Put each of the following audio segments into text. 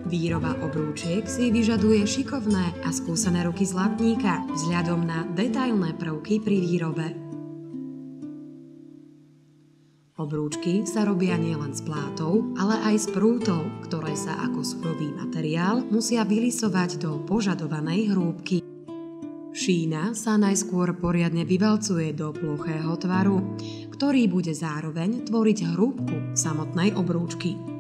Výroba obrúčiek si vyžaduje šikovné a skúsené ruky zlatníka vzhľadom na detailné prvky pri výrobe. Obrúčky sa robia nielen z plátov, ale aj z prútov, ktoré sa ako surový materiál musia vylisovať do požadovanej hrúbky. Šína sa najskôr poriadne vyvalcuje do plochého tvaru, ktorý bude zároveň tvoriť hrúbku samotnej obrúčky.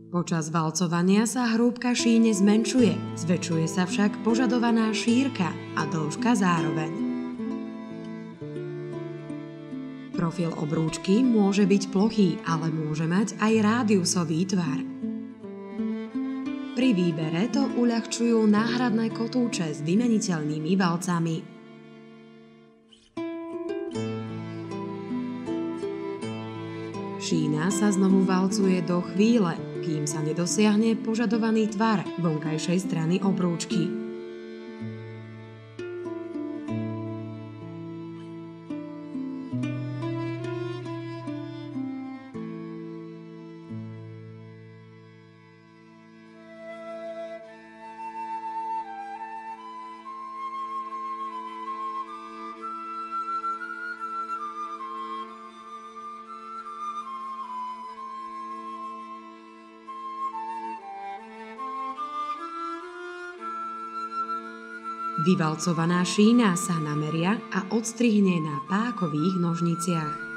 Počas valcovania sa hrúbka šíne zmenšuje, zväčšuje sa však požadovaná šírka a dĺžka zároveň. Profil obrúčky môže byť plochý, ale môže mať aj rádiusový tvar. Pri výbere to uľahčujú náhradné kotúče s vymeniteľnými valcami. Šína sa znovu valcuje do chvíle, kým sa nedosiahne požadovaný tvar vonkajšej strany obrúčky. Vyvalcovaná šína sa nameria a odstrihne na pákových nožniciach.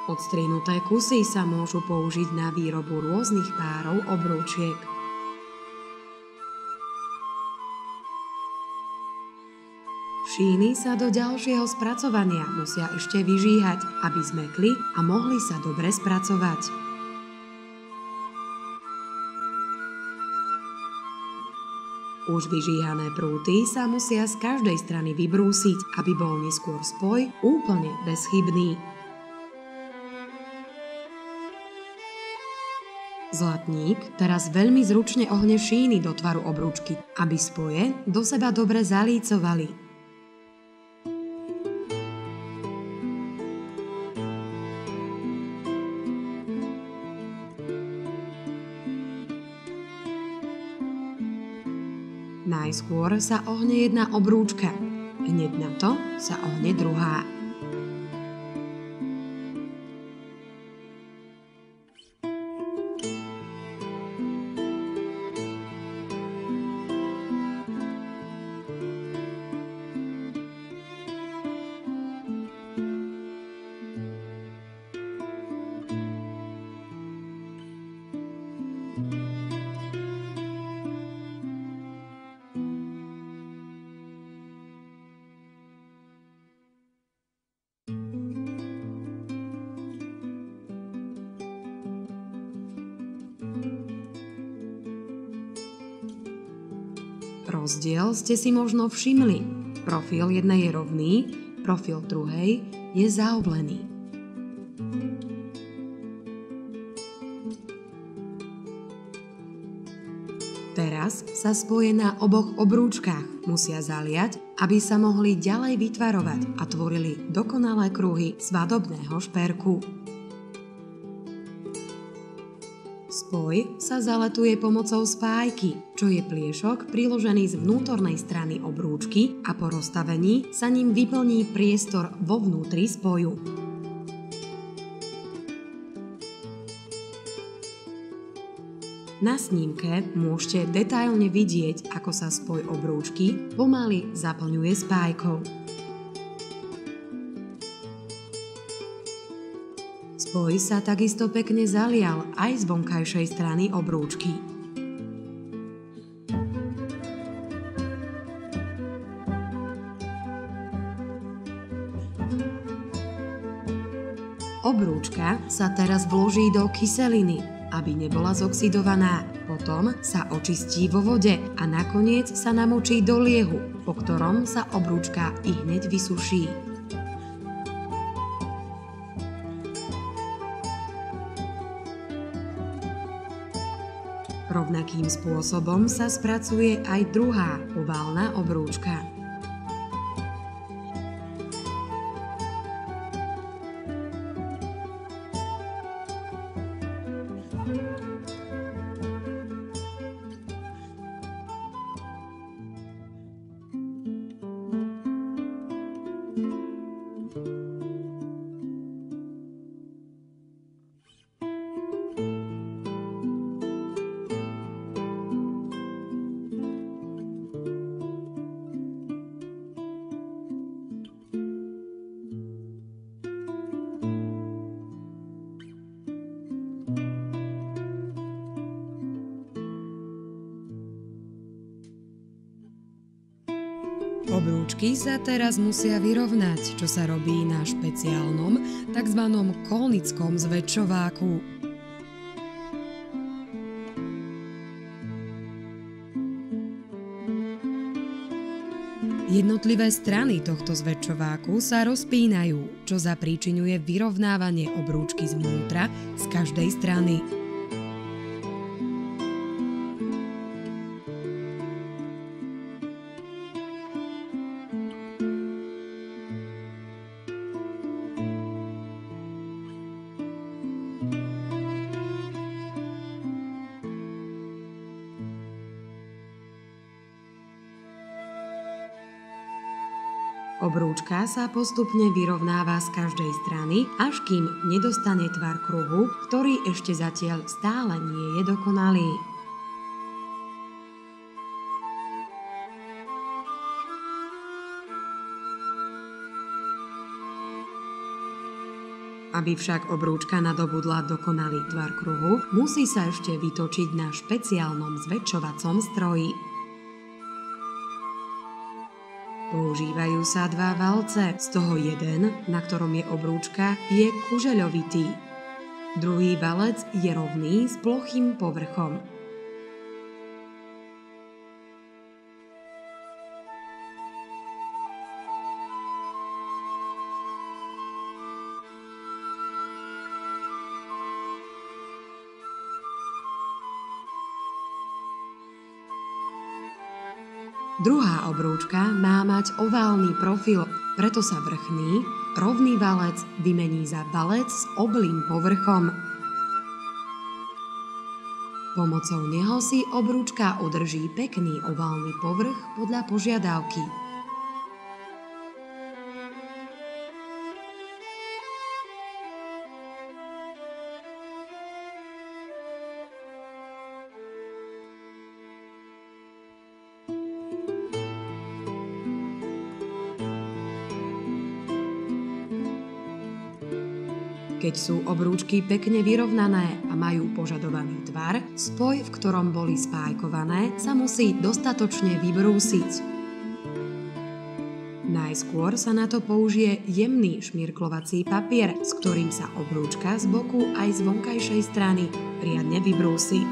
Odstrihnuté kusy sa môžu použiť na výrobu rôznych párov obrúčiek. Šíny sa do ďalšieho spracovania musia ešte vyžíhať, aby zmäkli a mohli sa dobre spracovať. Už vyžíhané prúty sa musia z každej strany vybrúsiť, aby bol neskôr spoj úplne bezchybný. Zlatník teraz veľmi zručne ohne šíny do tvaru obrúčky, aby spoje do seba dobre zalícovali. Najskôr sa ohne jedna obrúčka, hneď na to sa ohne druhá. Rozdiel ste si možno všimli. Profil jednej je rovný, profil druhej je zaoblený. Teraz sa spoje na oboch obrúčkach musia zaliať, aby sa mohli ďalej vytvarovať a tvorili dokonalé kruhy svadobného šperku. Spoj sa zaletuje pomocou spájky, čo je pliešok priložený z vnútornej strany obrúčky a po rozstavení sa ním vyplní priestor vo vnútri spoju. Na snímke môžete detailne vidieť, ako sa spoj obrúčky pomaly zaplňuje spájkou. Spoj sa takisto pekne zalial aj z vonkajšej strany obrúčky. Obrúčka sa teraz vloží do kyseliny aby nebola zoxidovaná. Potom sa očistí vo vode a nakoniec sa namočí do liehu, po ktorom sa obrúčka i hneď vysuší. Rovnakým spôsobom sa spracuje aj druhá oválna obrúčka. Obrúčky sa teraz musia vyrovnať, čo sa robí na špeciálnom, tzv. Kolnickom zväčšováku. Jednotlivé strany tohto zväčšováku sa rozpínajú, čo zapríčiňuje vyrovnávanie obrúčky zvnútra z každej strany. Obrúčka sa postupne vyrovnáva z každej strany, až kým nedostane tvar kruhu, ktorý ešte zatiaľ stále nie je dokonalý. Aby však obrúčka nadobudla dokonalý tvar kruhu, musí sa ešte vytočiť na špeciálnom zväčšovacom stroji. Používajú sa dva valce, z toho jeden, na ktorom je obrúčka, je kužeľovitý. Druhý valec je rovný s plochým povrchom. Druhá obrúčka má mať oválny profil, preto sa vrchný, rovný valec vymení za valec s oblým povrchom. Pomocou neho si obrúčka udrží pekný oválny povrch podľa požiadavky. Keď sú obrúčky pekne vyrovnané a majú požadovaný tvar, spoj, v ktorom boli spájkované, sa musí dostatočne vybrúsiť. Najskôr sa na to použije jemný šmirklovací papier, s ktorým sa obrúčka z boku aj z vonkajšej strany riadne vybrúsi.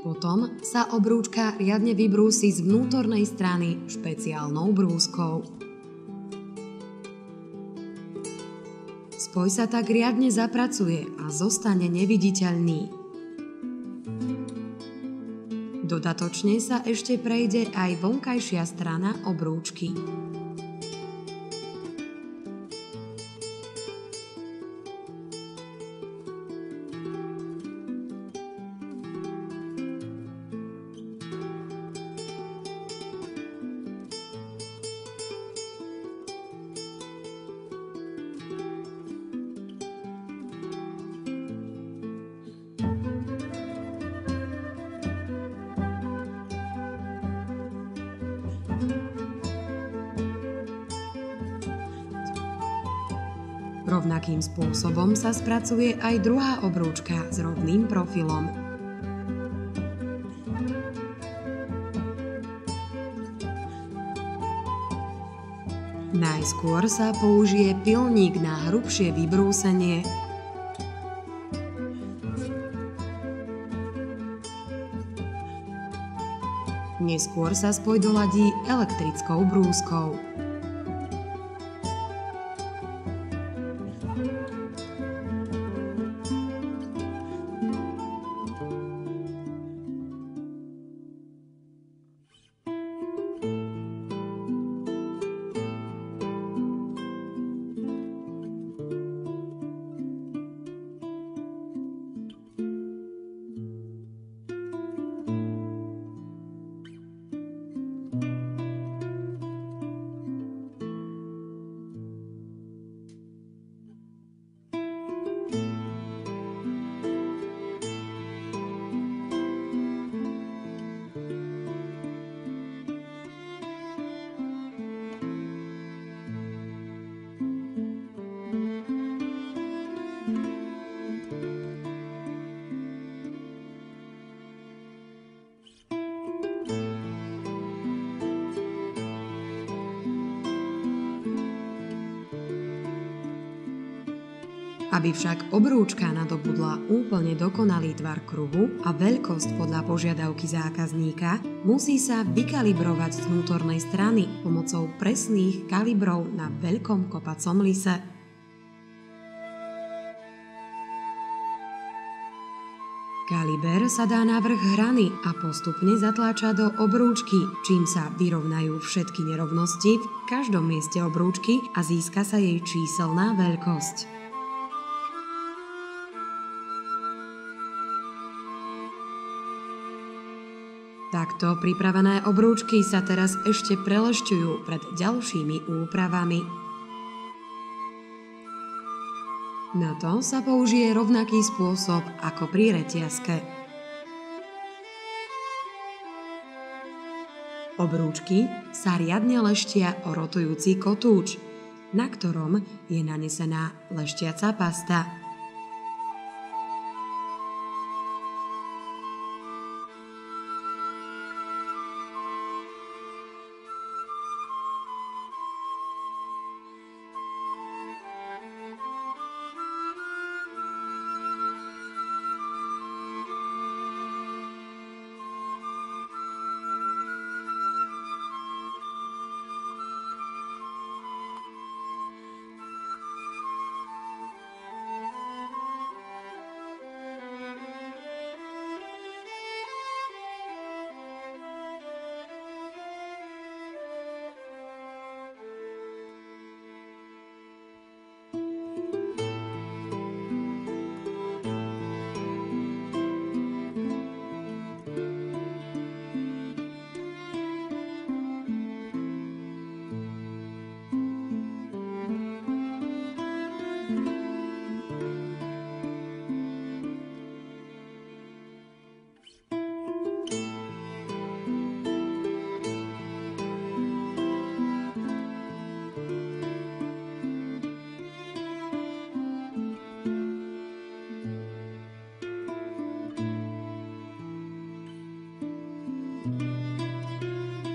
Potom sa obrúčka riadne vybrúsi z vnútornej strany špeciálnou brúskou. Spoj sa tak riadne zapracuje a zostane neviditeľný. Dodatočne sa ešte prejde aj vonkajšia strana obrúčky. Rovnakým spôsobom sa spracuje aj druhá obrúčka s rovným profilom. Najskôr sa použije pilník na hrubšie vybrúsenie. Neskôr sa spoj doladí elektrickou brúskou. Aby však obrúčka nadobudla úplne dokonalý tvar kruhu a veľkosť podľa požiadavky zákazníka, musí sa vykalibrovať z vnútornej strany pomocou presných kalibrov na veľkom kopacom lise. Kaliber sa dá na vrch hrany a postupne zatláča do obrúčky, čím sa vyrovnajú všetky nerovnosti v každom mieste obrúčky a získa sa jej číselná veľkosť. Takto pripravené obrúčky sa teraz ešte prelešťujú pred ďalšími úpravami. Na to sa použije rovnaký spôsob ako pri reťazke. Obrúčky sa riadne leštia o rotujúci kotúč, na ktorom je nanesená leštiaca pasta.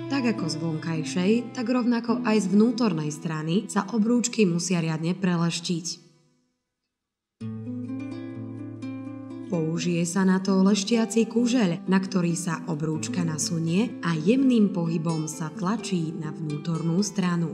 Tak ako z vonkajšej, tak rovnako aj z vnútornej strany sa obrúčky musia riadne preleštiť. Použije sa na to leštiaci kužeľ, na ktorý sa obrúčka nasunie a jemným pohybom sa tlačí na vnútornú stranu.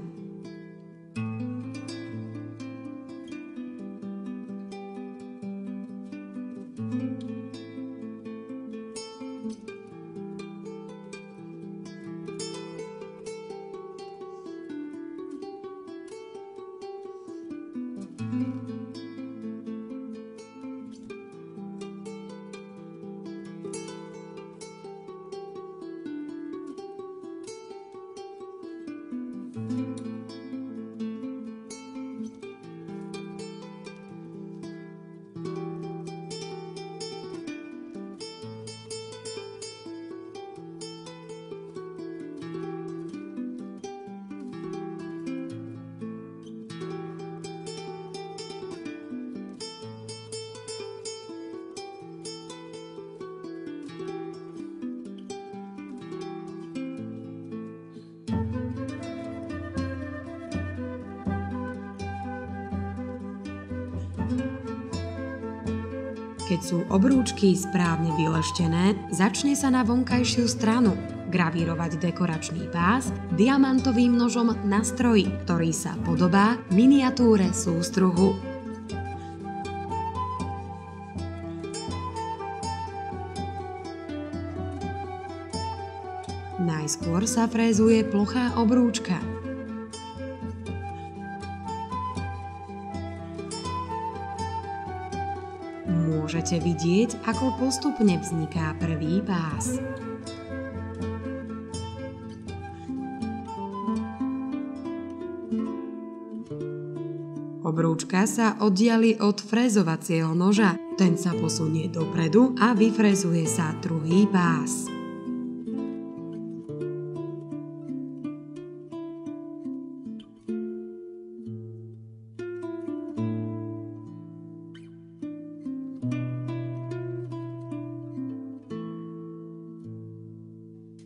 Keď sú obrúčky správne vyleštené, začne sa na vonkajšiu stranu gravírovať dekoračný pás diamantovým nožom na stroji, ktorý sa podobá miniatúre sústruhu. Najskôr sa frézuje plochá obrúčka. Môžete vidieť, ako postupne vzniká prvý pás. Obrúčka sa oddiali od frézovacieho noža. Ten sa posunie dopredu a vyfrézuje sa druhý pás.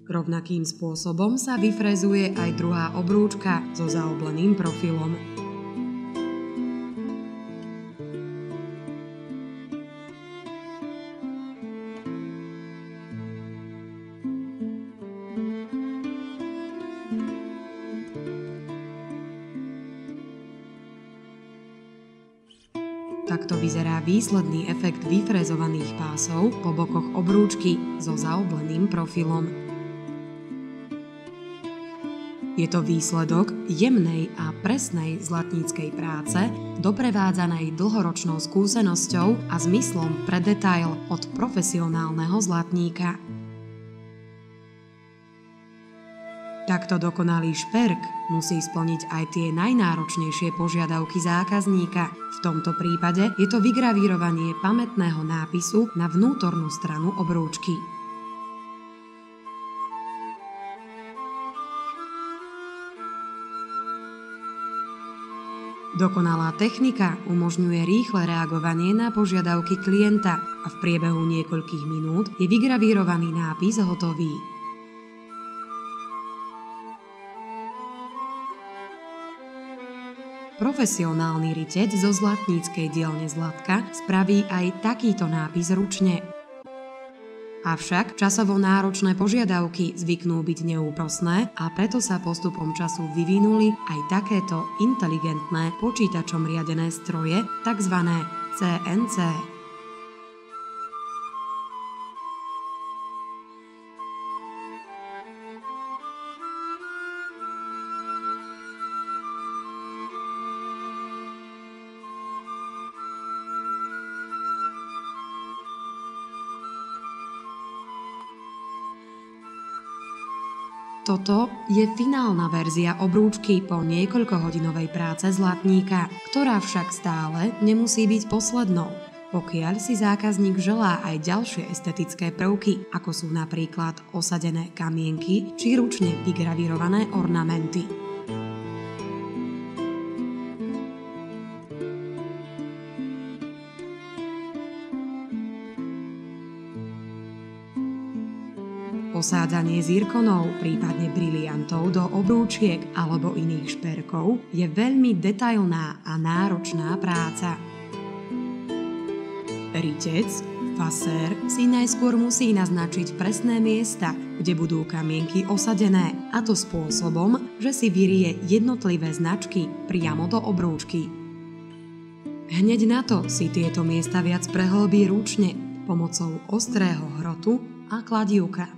Rovnakým spôsobom sa vyfrézuje aj druhá obrúčka so zaobleným profilom. Takto vyzerá výsledný efekt vyfrézovaných pásov po bokoch obrúčky so zaobleným profilom. Je to výsledok jemnej a presnej zlatníckej práce, doprevádzanej dlhoročnou skúsenosťou a zmyslom pre detail od profesionálneho zlatníka. Takto dokonalý šperk musí splniť aj tie najnáročnejšie požiadavky zákazníka. V tomto prípade je to vygravírovanie pamätného nápisu na vnútornú stranu obrúčky. Dokonalá technika umožňuje rýchle reagovanie na požiadavky klienta a v priebehu niekoľkých minút je vygravírovaný nápis hotový. Profesionálny rytec zo zlatníckej dielne Zlatka spraví aj takýto nápis ručne. Avšak časovo náročné požiadavky zvyknú byť neúprosné a preto sa postupom času vyvinuli aj takéto inteligentné počítačom riadené stroje, tzv. CNC. Toto je finálna verzia obrúčky po niekoľkohodinovej práce zlatníka, ktorá však stále nemusí byť poslednou, pokiaľ si zákazník želá aj ďalšie estetické prvky, ako sú napríklad osadené kamienky či ručne vygravírované ornamenty. Posádzanie zirkonov, prípadne briliantov do obrúčiek alebo iných šperkov je veľmi detailná a náročná práca. Rytec, fasér si najskôr musí naznačiť presné miesta, kde budú kamienky osadené, a to spôsobom, že si vyrie jednotlivé značky priamo do obrúčky. Hneď na to si tieto miesta viac prehlbí ručne pomocou ostrého hrotu a kladívka.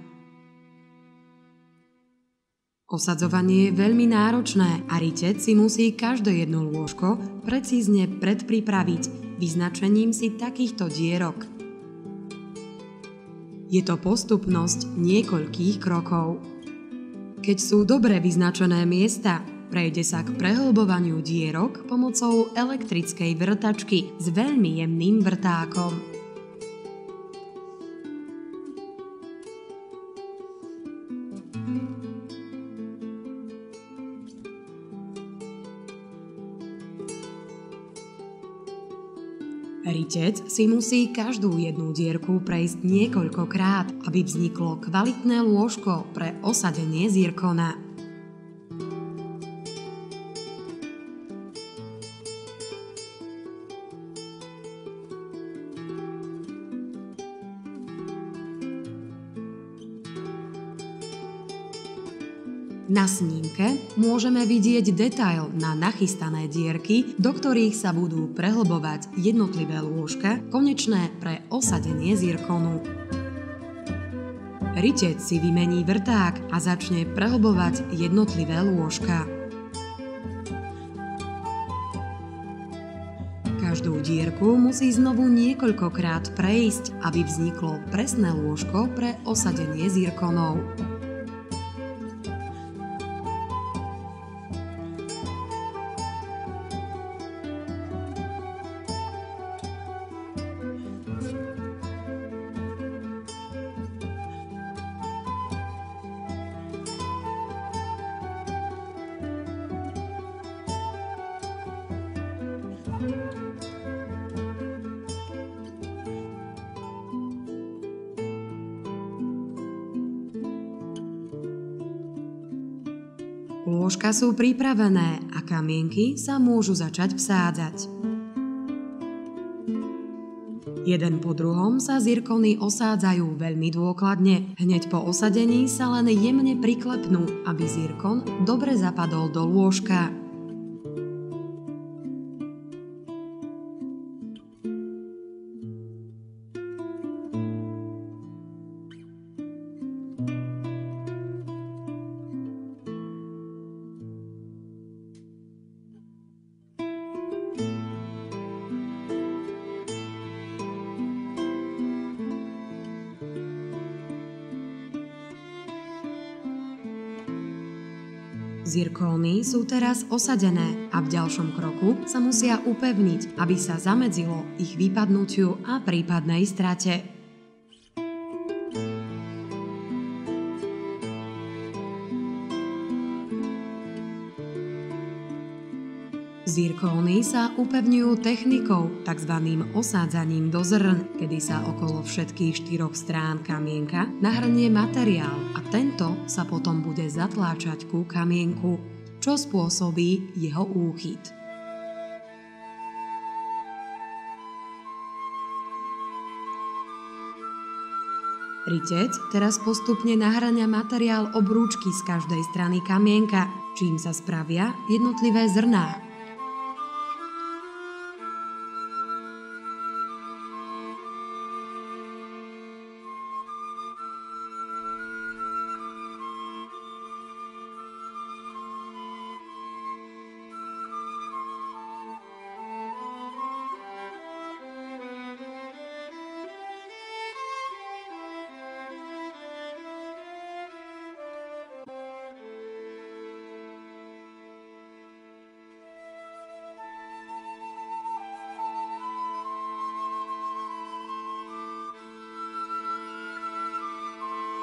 Osadzovanie je veľmi náročné a rytec si musí každé jedno lôžko precízne predpripraviť vyznačením si takýchto dierok. Je to postupnosť niekoľkých krokov. Keď sú dobre vyznačené miesta, prejde sa k prehlbovaniu dierok pomocou elektrickej vrtačky s veľmi jemným vrtákom. Rytec si musí každú jednu dierku prejsť niekoľkokrát, aby vzniklo kvalitné lôžko pre osadenie zirkona. Na snímke môžeme vidieť detail na nachystané dierky, do ktorých sa budú prehlbovať jednotlivé lôžka, konečné pre osadenie zirkonu. Rytec si vymení vrták a začne prehlbovať jednotlivé lôžka. Každú dierku musí znovu niekoľkokrát prejsť, aby vzniklo presné lôžko pre osadenie zirkonov. Lôžka sú pripravené a kamienky sa môžu začať vsádzať. Jeden po druhom sa zirkony osádzajú veľmi dôkladne. Hneď po osadení sa len jemne priklepnú, aby zirkon dobre zapadol do lôžka. Zirkóny sú teraz osadené a v ďalšom kroku sa musia upevniť, aby sa zamedzilo ich vypadnutiu a prípadnej strate. Zirkóny sa upevňujú technikou, tzv. Osádzaním do zrn, kedy sa okolo všetkých 4 strán kamienka nahrnie materiál a tento sa potom bude zatláčať ku kamienku, čo spôsobí jeho úchyt. Rytec teraz postupne nahŕňa materiál obrúčky z každej strany kamienka, čím sa spravia jednotlivé zrná.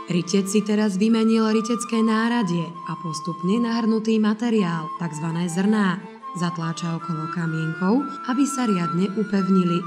Rytec si teraz vymenil rytecké náradie a postupne nahrnutý materiál, tzv. Zrná, zatláča okolo kamienkov, aby sa riadne upevnili.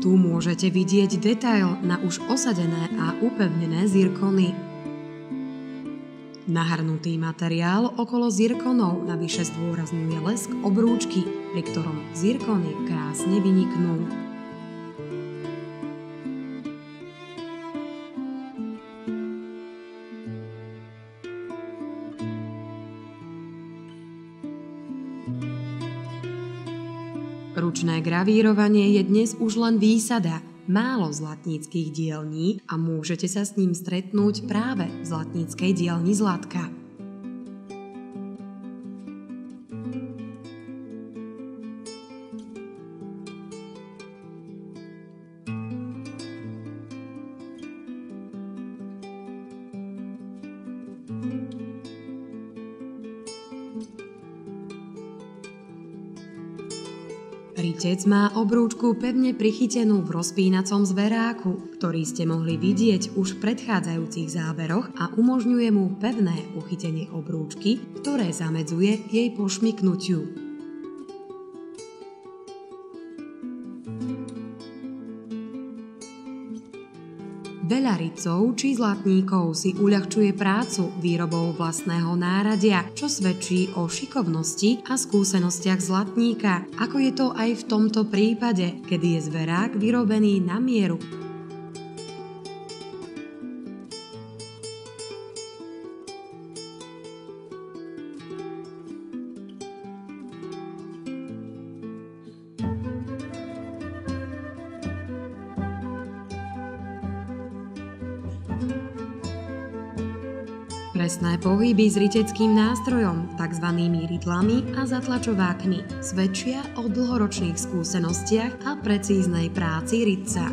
Tu môžete vidieť detail na už osadené a upevnené zirkony. Nahrnutý materiál okolo zirkonov navyše zdôrazňuje lesk obrúčky, pri ktorom zirkony krásne vyniknú. Ručné gravírovanie je dnes už len výsada, málo zlatníckych dielní a môžete sa s ním stretnúť práve v zlatníckej dielni Zlatka. Rytec má obrúčku pevne prichytenú v rozpínacom zveráku, ktorý ste mohli vidieť už v predchádzajúcich záberoch a umožňuje mu pevné uchytenie obrúčky, ktoré zamedzuje jej pošmyknutiu. Veľa rytcov či zlatníkov si uľahčuje prácu výrobou vlastného náradia, čo svedčí o šikovnosti a skúsenostiach zlatníka, ako je to aj v tomto prípade, kedy je zverák vyrobený na mieru. Presné pohyby s ryteckým nástrojom, tzv. Rytlami a zatlačovákmi, svedčia o dlhoročných skúsenostiach a precíznej práci rytca.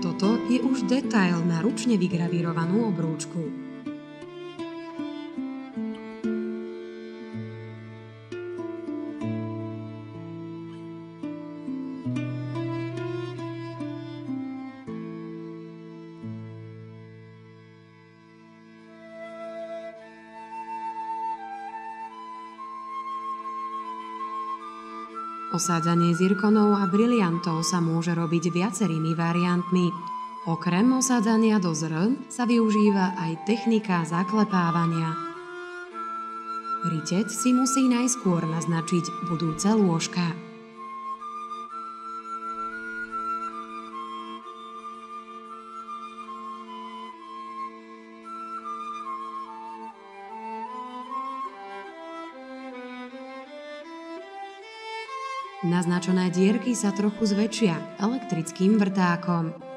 Toto je už detail na ručne vygravírovanú obrúčku. Osádzanie zirkonov a briliantov sa môže robiť viacerými variantmi. Okrem osádzania do zrn sa využíva aj technika zaklepávania. Rytec si musí najskôr naznačiť budúce lôžka. Naznačené dierky sa trochu zväčšia elektrickým vrtákom.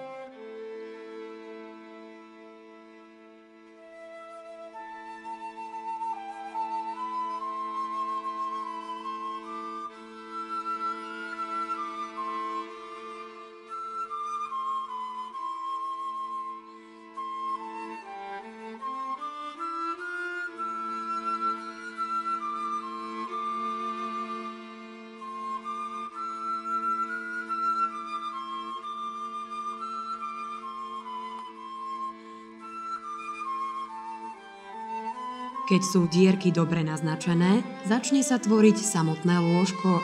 Keď sú dierky dobre naznačené, začne sa tvoriť samotné lôžko.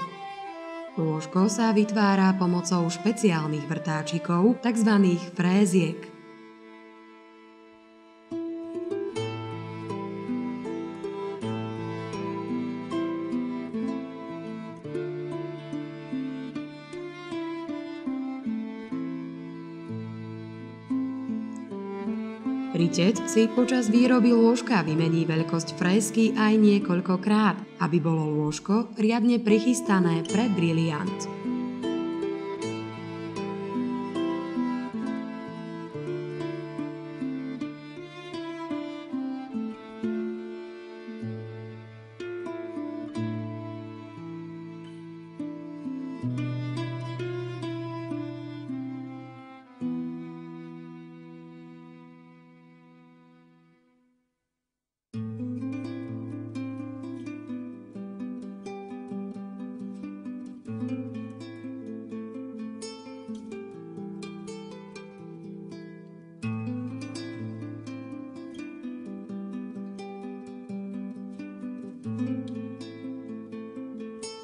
Lôžko sa vytvára pomocou špeciálnych vrtáčikov, tzv. Fréziek. Rytec si počas výroby lôžka vymení veľkosť frézky aj niekoľkokrát, aby bolo lôžko riadne prichystané pre briliant.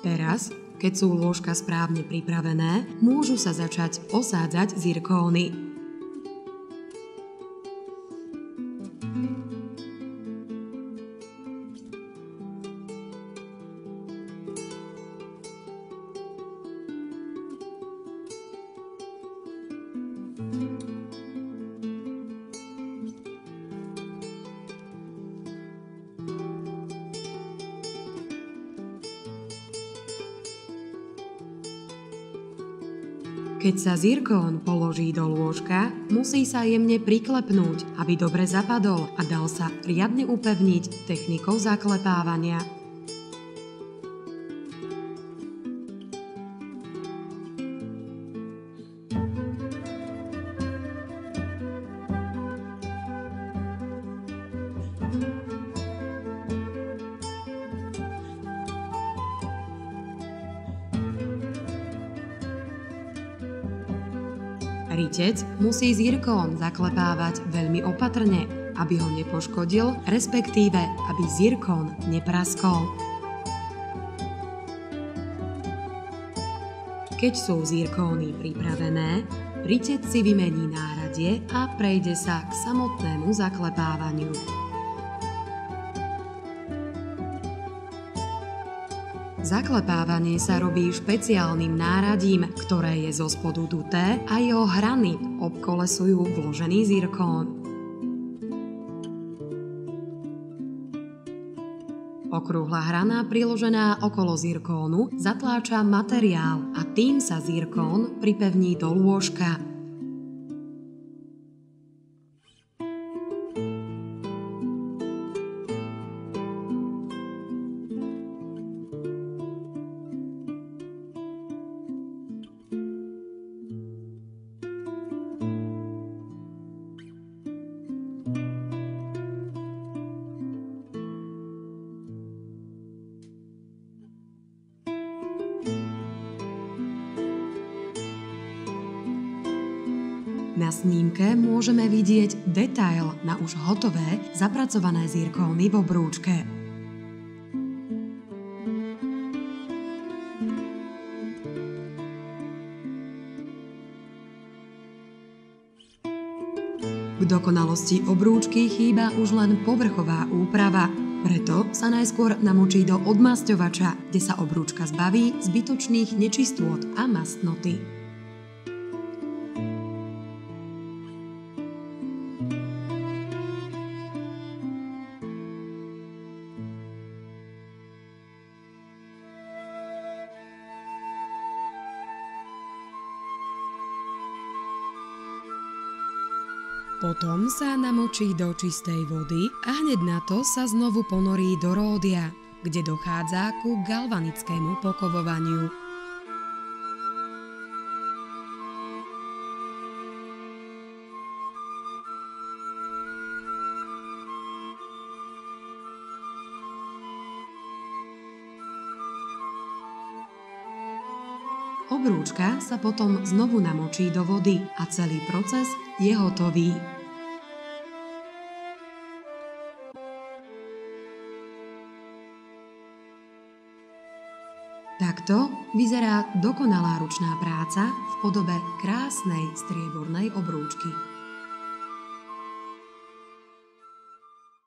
Teraz, keď sú lôžka správne pripravené, môžu sa začať osádzať zirkóny. Keď sa zirkón položí do lôžka, musí sa jemne priklepnúť, aby dobre zapadol a dal sa riadne upevniť technikou zaklepávania. Rytec musí zirkón zaklepávať veľmi opatrne, aby ho nepoškodil, respektíve aby zirkón nepraskol. Keď sú zirkóny pripravené, rytec si vymení náradie a prejde sa k samotnému zaklepávaniu. Zaklepávanie sa robí špeciálnym náradím, ktoré je zo spodu duté a jeho hrany obkolesujú vložený zirkón. Okrúhla hrana priložená okolo zirkónu zatláča materiál a tým sa zirkón pripevní do lôžka. Na snímke môžeme vidieť detail na už hotové, zapracované zirkóny v obrúčke. K dokonalosti obrúčky chýba už len povrchová úprava. Preto sa najskôr namočí do odmasťovača, kde sa obrúčka zbaví zbytočných nečistôt a mastnoty. Potom sa namočí do čistej vody a hneď na to sa znovu ponorí do ródia, kde dochádza ku galvanickému pokovovaniu. Obrúčka sa potom znovu namočí do vody a celý proces je hotový. Takto vyzerá dokonalá ručná práca v podobe krásnej striebornej obrúčky.